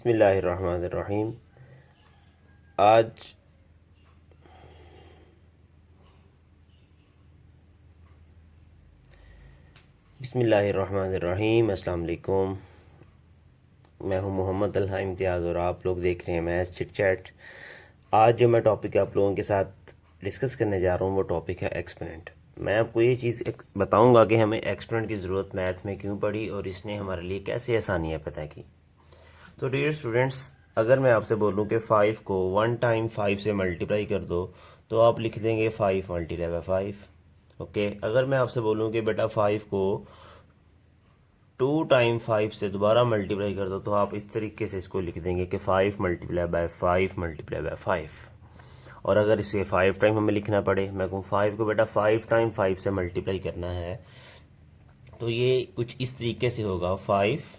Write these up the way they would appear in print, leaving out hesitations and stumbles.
बिस्मिल्लाहिर्रहमानिर्रहीम। आज बिस्मिल्लाहिर्रहमानिर्रहीम। अस्सलाम वालेकुम। मैं हूं मोहम्मद अल्हा इम्तियाज़ और आप लोग देख रहे हैं मैथ्स चिट चैट। आज जो मैं टॉपिक आप लोगों के साथ डिस्कस करने जा रहा हूं वो टॉपिक है एक्सपोनेंट। मैं आपको ये चीज़ बताऊंगा कि हमें एक्सपोनेंट की ज़रूरत मैथ में क्यों पड़ी और इसने हमारे लिए कैसे आसानियाँ पैदा की। तो डियर स्टूडेंट्स, अगर मैं आपसे बोलूं कि 5 को 1 टाइम 5 से मल्टीप्लाई कर दो तो आप लिख देंगे 5 मल्टीप्लाई बाय 5। ओके, अगर मैं आपसे बोलूं कि बेटा 5 को 2 टाइम 5 से दोबारा मल्टीप्लाई कर दो तो आप इस तरीके से इसको लिख देंगे कि 5 मल्टीप्लाई बाय 5 मल्टीप्लाई बाय 5। और अगर इसे 5 टाइम हमें लिखना पड़े, मैं कहूँ 5 को बेटा 5 टाइम 5 से मल्टीप्लाई करना है, तो ये कुछ इस तरीके से होगा 5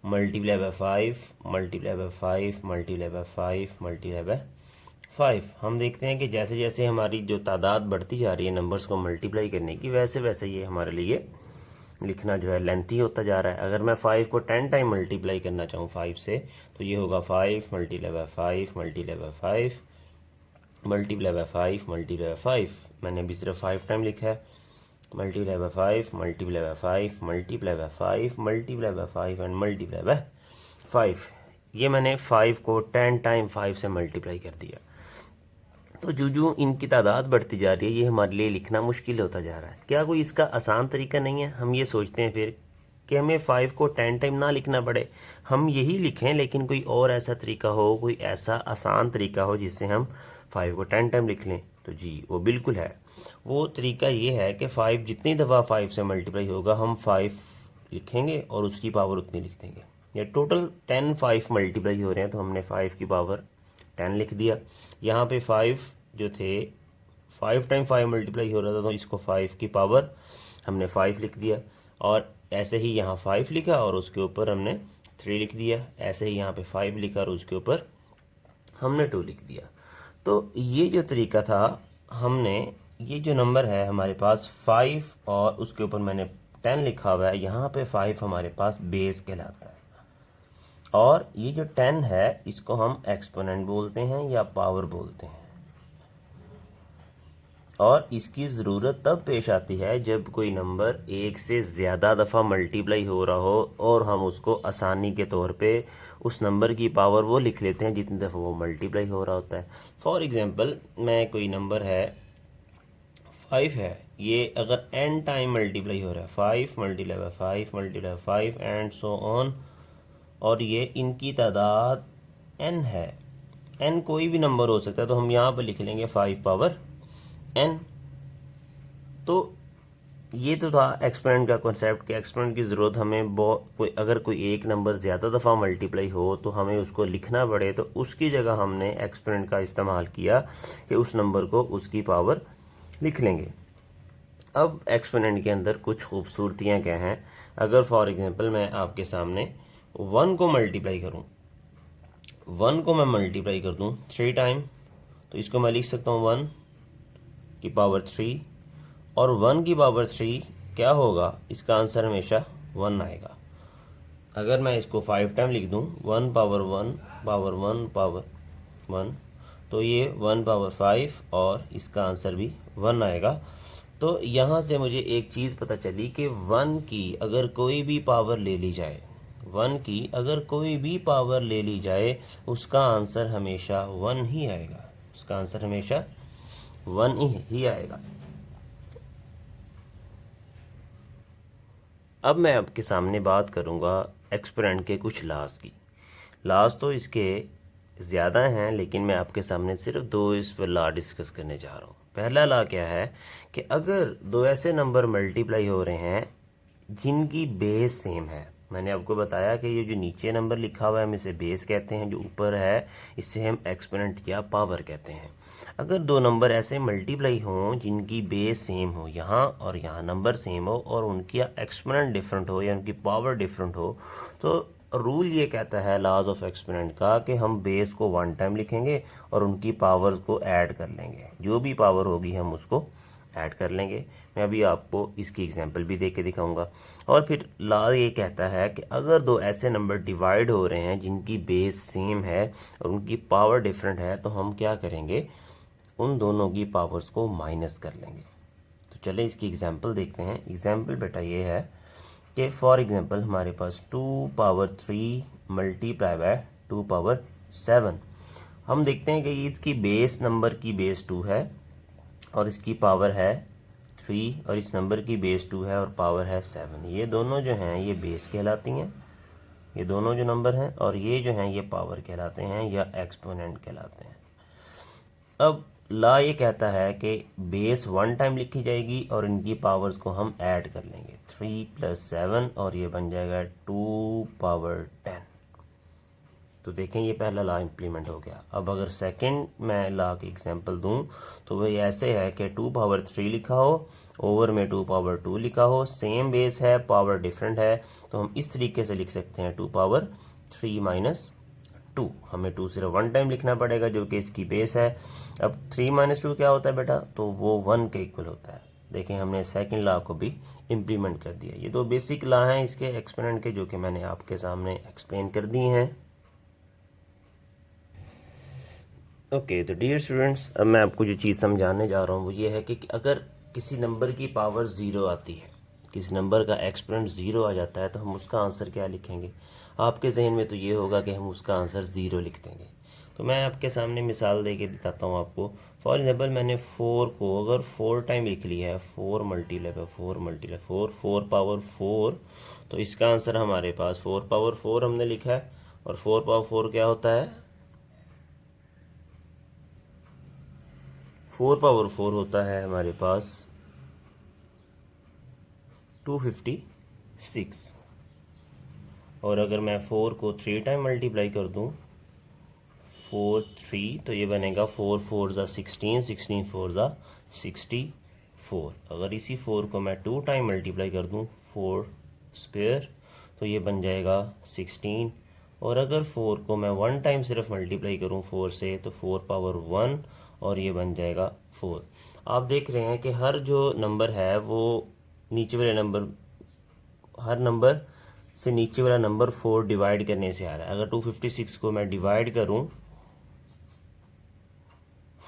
multiply by 5 multiply by 5 multiply by 5 multiply by 5। हम देखते हैं कि जैसे जैसे हमारी जो तादाद बढ़ती जा रही है नंबर्स को मल्टीप्लाई करने की, वैसे वैसे ये हमारे लिए लिखना जो है लेंथी होता जा रहा है। अगर मैं 5 को 10 टाइम मल्टीप्लाई करना चाहूँ 5 से, तो ये होगा 5 multiply by 5 multiply by 5 multiply by 5 multiply by 5। मैंने अभी सिर्फ 5 टाइम लिखा है। Multiply by 5 multiply by 5 multiply by 5 multiply by 5 and multiply by 5। ये मैंने 5 को 10 टाइम 5 से मल्टीप्लाई कर दिया। तो जो जो इनकी तादाद बढ़ती जा रही है ये हमारे लिए लिखना मुश्किल होता जा रहा है। क्या कोई इसका आसान तरीका नहीं है? हम ये सोचते हैं फिर कि हमें 5 को 10 टाइम ना लिखना पड़े, हम यही लिखें, लेकिन कोई और ऐसा तरीका हो, कोई ऐसा आसान तरीका हो जिससे हम 5 को 10 टाइम लिख लें। तो जी वो बिल्कुल है। वो तरीका ये है कि 5 जितनी दफ़ा 5 से मल्टीप्लाई होगा हम 5 लिखेंगे और उसकी पावर उतनी लिख देंगे। या टोटल 10 5 मल्टीप्लाई हो रहे हैं तो हमने 5 की पावर 10 लिख दिया। यहाँ पे 5 जो थे 5 टाइम 5 मल्टीप्लाई हो रहा था तो इसको 5 की पावर हमने 5 लिख दिया। और ऐसे ही यहाँ 5 लिखा और उसके ऊपर हमने 3 लिख दिया। ऐसे ही यहाँ पे 5 लिखा और उसके ऊपर हमने 2 लिख दिया। तो ये जो तरीका था, हमने ये जो नंबर है हमारे पास 5 और उसके ऊपर मैंने 10 लिखा हुआ है, यहाँ पे 5 हमारे पास बेस कहलाता है। और ये जो 10 है इसको हम एक्सपोनेंट बोलते हैं या पावर बोलते हैं। और इसकी ज़रूरत तब पेश आती है जब कोई नंबर एक से ज़्यादा दफ़ा मल्टीप्लाई हो रहा हो और हम उसको आसानी के तौर पे उस नंबर की पावर वो लिख लेते हैं जितनी दफ़ा वो मल्टीप्लाई हो रहा होता है। फॉर एग्ज़ाम्पल, मैं कोई नंबर है 5 है, ये अगर n टाइम मल्टीप्लाई हो रहा है 5 multiply by 5 multiply by 5 and so on, और ये इनकी तादाद n है। n कोई भी नंबर हो सकता है, तो हम यहाँ पर लिख लेंगे 5 पावर n। तो ये तो था एक्सपोनेंट का कॉन्सेप्ट कि एक्सपोनेंट की ज़रूरत हमें अगर कोई एक नंबर ज़्यादा दफ़ा मल्टीप्लाई हो तो हमें उसको लिखना पड़े, तो उसकी जगह हमने एक्सपोनेंट का इस्तेमाल किया कि उस नंबर को उसकी पावर लिख लेंगे। अब एक्सपोनेंट के अंदर कुछ खूबसूरतियाँ क्या हैं? अगर फॉर एग्जांपल मैं आपके सामने 1 को मल्टीप्लाई करूँ, 1 को मैं मल्टीप्लाई कर दूँ 3 टाइम, तो इसको मैं लिख सकता हूँ 1 की पावर 3। और 1 की पावर 3 क्या होगा? इसका आंसर हमेशा 1 आएगा। अगर मैं इसको 5 टाइम लिख दूँ 1 पावर 1 पावर 1 पावर 1, तो ये 1 पावर 5 और इसका आंसर भी 1 आएगा। तो यहाँ से मुझे एक चीज़ पता चली कि 1 की अगर कोई भी पावर ले ली जाए, 1 की अगर कोई भी पावर ले ली जाए उसका आंसर हमेशा 1 ही आएगा। उसका आंसर हमेशा 1 ही आएगा। अब मैं आपके सामने बात करूंगा एक्सपोनेंट के कुछ लॉज की। लॉज तो इसके ज़्यादा हैं, लेकिन मैं आपके सामने सिर्फ 2 इस पर लॉ डिस्कस करने जा रहा हूँ। पहला लॉ क्या है कि अगर 2 ऐसे नंबर मल्टीप्लाई हो रहे हैं जिनकी बेस सेम है, मैंने आपको बताया कि ये जो नीचे नंबर लिखा हुआ है हम इसे बेस कहते हैं, जो ऊपर है इसे हम एक्सपोनेंट या पावर कहते हैं। अगर 2 नंबर ऐसे मल्टीप्लाई हों जिनकी बेस सेम हो, यहाँ और यहाँ नंबर सेम हो और उनकी एक्सपोनेंट डिफरेंट हो या उनकी पावर डिफरेंट हो, तो रूल ये कहता है लॉज ऑफ एक्सपोनेंट का कि हम बेस को 1 टाइम लिखेंगे और उनकी पावर्स को ऐड कर लेंगे। जो भी पावर होगी हम उसको ऐड कर लेंगे। मैं अभी आपको इसकी एग्जांपल भी दे के दिखाऊंगा। और फिर लॉ ये कहता है कि अगर दो ऐसे नंबर डिवाइड हो रहे हैं जिनकी बेस सेम है और उनकी पावर डिफरेंट है, तो हम क्या करेंगे, उन दोनों की पावर्स को माइनस कर लेंगे। तो चले इसकी एग्जांपल देखते हैं। एग्जांपल बेटा ये है कि फॉर एग्जांपल हमारे पास 2⁻³ मल्टीप्लाई बाय 2⁻7। हम देखते हैं कि इसकी बेस नंबर की बेस 2 है और इसकी पावर है 3, और इस नंबर की बेस 2 है और पावर है 7। ये दोनों जो हैं ये बेस कहलाती हैं, ये दोनों जो नंबर हैं, और ये जो हैं ये पावर कहलाते हैं या एक्सपोनेंट कहलाते हैं। अब ला ये कहता है कि बेस 1 टाइम लिखी जाएगी और इनकी पावर्स को हम ऐड कर लेंगे, 3 + 7, और ये बन जाएगा 2⁻10। तो देखें ये पहला ला इम्प्लीमेंट हो गया। अब अगर सेकंड मैं ला की एग्जांपल दूं तो वही ऐसे है कि 2⁻3 लिखा हो, ओवर में 2⁻2 लिखा हो, सेम बेस है, पावर डिफरेंट है, तो हम इस तरीके से लिख सकते हैं 2⁻3 - 2। हमें 2 सिर्फ 1 टाइम लिखना पड़ेगा जो कि इसकी बेस है। अब 3 - 2 क्या होता है बेटा, तो वो 1 के इक्वल होता है। देखें हमने सेकंड लॉ को भी इम्प्लीमेंट कर दिया। ये दो बेसिक लॉ हैं इसके एक्सपोनेंट के, जो कि मैंने आपके सामने एक्सप्लेन कर दिए हैं। ओके तो डियर स्टूडेंट्स, अब मैं आपको जो चीज़ समझाने जा रहा हूँ वो ये है कि अगर किसी नंबर की पावर 0 आती है, किसी नंबर का एक्सपोनेंट 0 आ जाता है, तो हम उसका आंसर क्या लिखेंगे। आपके जहन में तो ये होगा कि हम उसका आंसर 0 लिख देंगे। तो मैं आपके सामने मिसाल दे के बताता हूँ आपको। फॉर एग्जांपल मैंने 4 को अगर 4 टाइम लिख लिया है, 4 × 4 × 4 4 तो इसका आंसर हमारे पास 4 हमने लिखा है। और 4 क्या होता है, 4 होता है हमारे पास 256। और अगर मैं 4 को 3 टाइम मल्टीप्लाई कर दूं, 4 3, तो ये बनेगा 4 4 = 16, 16 4 = 64। अगर इसी 4 को मैं 2 टाइम मल्टीप्लाई कर दूं, 4 स्क्वायर, तो ये बन जाएगा 16। और अगर 4 को मैं 1 टाइम सिर्फ मल्टीप्लाई करूं 4 से, तो 4⁻1, और ये बन जाएगा 4। आप देख रहे हैं कि हर जो नंबर है वो नीचे वाले नंबर, हर नंबर से नीचे वाला नंबर 4 डिवाइड करने से आ रहा है। अगर 256 को मैं डिवाइड करूं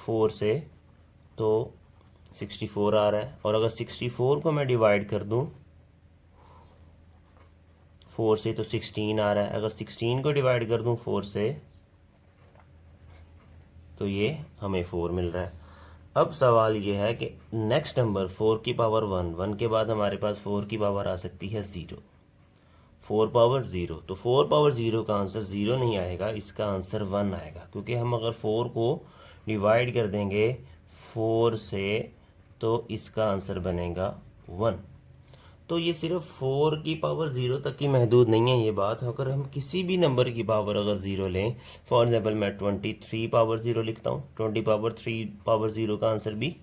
4 से, तो 64 आ रहा है। और अगर 64 को मैं डिवाइड कर दूं 4 से, तो 16 आ रहा है। अगर 16 को डिवाइड कर दूं 4 से, तो ये हमें 4 मिल रहा है। अब सवाल ये है कि नेक्स्ट नंबर 4 की पावर 1, 1 के बाद हमारे पास 4 की पावर आ सकती है 0, 4⁻0। तो 4⁻0 का आंसर 0 नहीं आएगा, इसका आंसर 1 आएगा, क्योंकि हम अगर 4 को डिवाइड कर देंगे 4 से, तो इसका आंसर बनेगा 1। तो ये सिर्फ 4 की पावर 0 तक ही महदूद नहीं है ये बात। अगर हम किसी भी नंबर की पावर अगर 0 लें, फॉर एग्जांपल मैं 23⁻0 लिखता हूँ, 20⁻3⁻0 का आंसर भी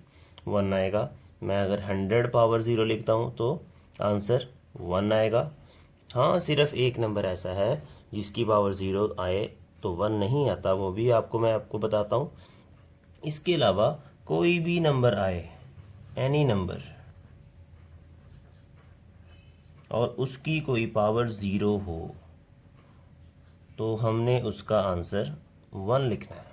1 आएगा। मैं अगर 100⁻0 लिखता हूँ तो आंसर 1 आएगा। हाँ, सिर्फ एक नंबर ऐसा है जिसकी पावर 0 आए तो 1 नहीं आता, वो भी मैं आपको बताता हूँ। इसके अलावा कोई भी नंबर आए, एनी नंबर, और उसकी कोई पावर 0 हो, तो हमने उसका आंसर 1 लिखना है।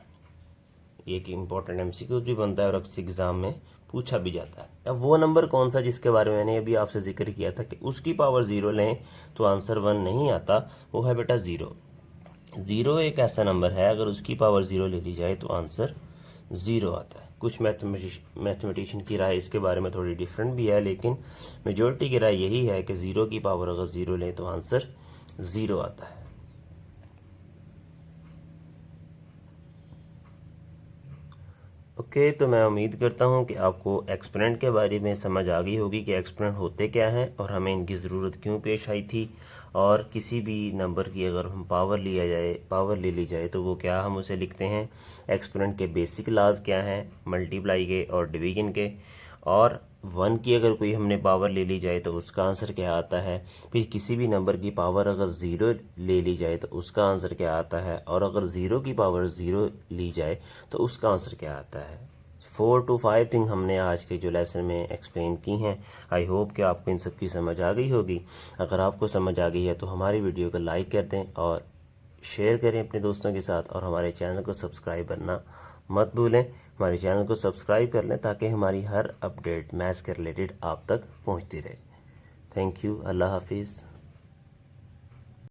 एक इम्पोर्टेंट MCQ भी बनता है और अक्सर एग्जाम में पूछा भी जाता है। अब वो नंबर कौन सा जिसके बारे में मैंने अभी आपसे जिक्र किया था कि उसकी पावर 0 लें तो आंसर 1 नहीं आता, वो है बेटा 0। 0 एक ऐसा नंबर है अगर उसकी पावर 0 ले ली जाए तो आंसर 0 आता है। कुछ मैथमेटिशियन की राय इसके बारे में थोड़ी डिफरेंट भी है, लेकिन मेजॉरिटी की राय यही है कि 0 की पावर अगर 0 लें तो आंसर 0 आता है। ओके, तो मैं उम्मीद करता हूँ कि आपको एक्सपोनेंट के बारे में समझ आ गई होगी कि एक्सपोनेंट होते क्या हैं और हमें इनकी ज़रूरत क्यों पेश आई थी। और किसी भी नंबर की अगर हम पावर ले ली जाए तो वो क्या हम उसे लिखते हैं। एक्सपोनेंट के बेसिक लॉज क्या हैं, मल्टीप्लाई के और डिवीजन के। और 1 की अगर कोई हमने पावर ले ली जाए तो उसका आंसर क्या आता है। फिर किसी भी नंबर की पावर अगर 0 ले ली जाए तो उसका आंसर क्या आता है। और अगर 0 की पावर 0 ली जाए तो उसका आंसर क्या आता है। 4 to 5 थिंग हमने आज के जो लेसन में एक्सप्लेन की हैं। आई होप कि आपको इन सब की समझ आ गई होगी। अगर आपको समझ आ गई है तो हमारी वीडियो को लाइक कर दें और शेयर करें अपने दोस्तों के साथ, और हमारे चैनल को सब्सक्राइब करना मत भूलें। हमारे चैनल को सब्सक्राइब कर लें ताकि हमारी हर अपडेट मैथ्स के रिलेटेड आप तक पहुंचती रहे। Thank you. अल्लाह हाफिज़।